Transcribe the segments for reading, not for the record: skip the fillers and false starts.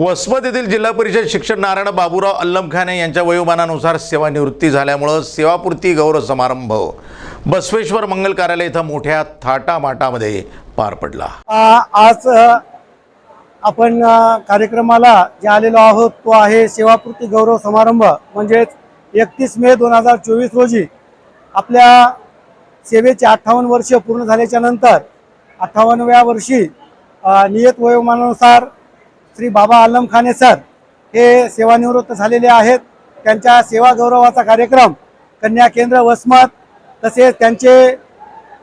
वसमत येथील जिल्हा परिषद शिक्षक नारायण बाबूराव अल्लमखाने यांच्या वयोमानानुसार सेवानिवृत्ती झाल्यामुळे सेवापूर्ती गौरव समारंभ बसवेश्वर मंगल कार्यालय इथं मोठ्या थाटामाटामध्ये पार पडला। आज आपण कार्यक्रमाला जे आलेलो आहोत तो आहे सेवापूर्ती गौरव समारंभ। म्हणजे 31 मे 2024 रोजी आपल्या सेवेचे 58 वर्ष पूर्ण झाल्याच्या नंतर 58व्या वर्षी नियत वयोमानानुसार श्री बाबा अल्लमखाने सर हे सेवानिवृत्त झालेले आहेत। त्यांच्या सेवा गौरवाचा कार्यक्रम कन्या केंद्र वसमत तसेच त्यांचे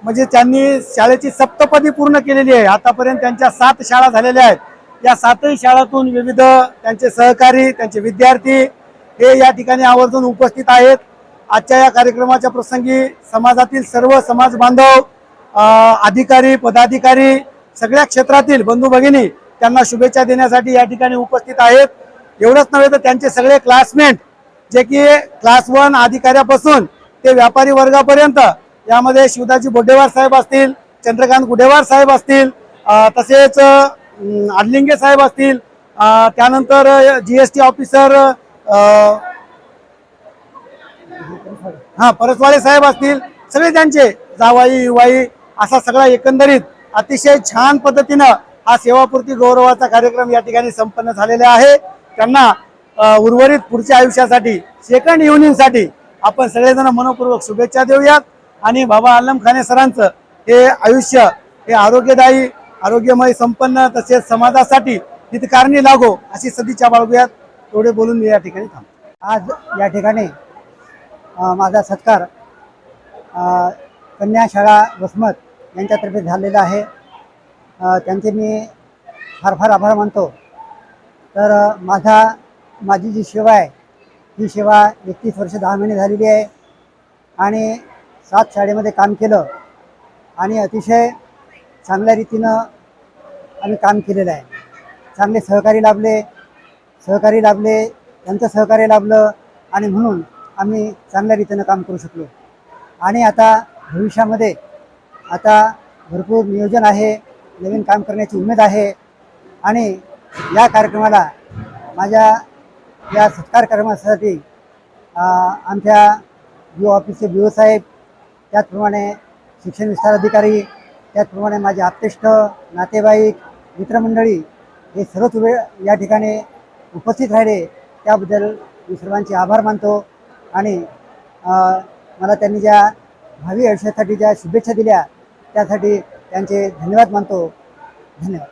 म्हणजे त्यांनी शाळेची सप्तपदी पूर्ण केलेली आहे। आतापर्यंत त्यांच्या 7 शाळा झालेल्या आहेत। या 7ही शाळांतून विविध त्यांचे सहकारी त्यांचे विद्यार्थी हे या ठिकाणी आवर्जून उपस्थित आहेत। आजच्या या कार्यक्रमाच्या प्रसंगी समाजातील सर्व समाज बांधव अधिकारी पदाधिकारी सगळ्या क्षेत्रातील बंधू भगिनी त्यांना शुभेच्छा देण्यासाठी या ठिकाणी उपस्थित आहेत। एवढंच नव्हे तर त्यांचे सगळे क्लासमेट जे की क्लास 1 अधिकाऱ्यापासून ते व्यापारी वर्गापर्यंत यामध्ये शिवदाजी बोडेवार साहेब असतील, चंद्रकांत गुडेवार साहेब असतील, तसेच आडलिंगे साहेब असतील, त्यानंतर GST ऑफिसर परसवाळे साहेब असतील, सगळे त्यांचे जावाई युवाई असा सगळा एकंदरीत अतिशय छान पद्धतीनं हा सेवापूर्ती गौरवाचा कार्यक्रम या ठिकाणी संपन्न झालेला आहे। त्यांना उर्वरित पुढच्या आयुष्यासाठी सेकंड इव्हनिंगसाठी आपण सगळेजण मनपूर्वक शुभेच्छा देऊयात आणि बाबा अल्लमखाने सरांचं हे आयुष्य हे आरोग्यदायी आरोग्यमय संपन्न तसेच समाजासाठी हितकारणी लागो अशी सदिच्छा बाळगूयात। थोडे बोलून मी या ठिकाणी थांबतो। आज या ठिकाणी माझा सत्कार कन्या शाळा वसमत यांच्यातर्फे झालेला आहे। त्यांचे मी फार फार आभार मानतो। तर माझी जी सेवा आहे ही सेवा 31 वर्ष 10 महिने झालेली आहे आणि 7 शाळेमध्ये काम केलं आणि अतिशय चांगल्या रीतीनं आम्ही काम केलेलं आहे। चांगले सहकारी लाभले त्यांचं सहकार्य लाभलं आणि म्हणून आम्ही चांगल्या रीतीनं काम करू शकलो। आणि आता भविष्यामध्ये आता भरपूर नियोजन आहे, नवीन काम करण्याची उमेद आहे आणि या कार्यक्रमाला माझ्या या सत्कार कार्यक्रमासाठी आमच्या BO ऑफिसचे BO साहेब, त्याचप्रमाणे शिक्षण विस्तार अधिकारी, त्याचप्रमाणे माझे आप्तेष्ट नातेवाईक मित्रमंडळी हे सर्वच या ठिकाणी उपस्थित राहिले त्याबद्दल मी सर्वांचे आभार मानतो। आणि मला त्यांनी ज्या भावी आयुष्यासाठी ज्या शुभेच्छा दिल्या त्यासाठी त्यांचे धन्यवाद मानतो। धन्यवाद।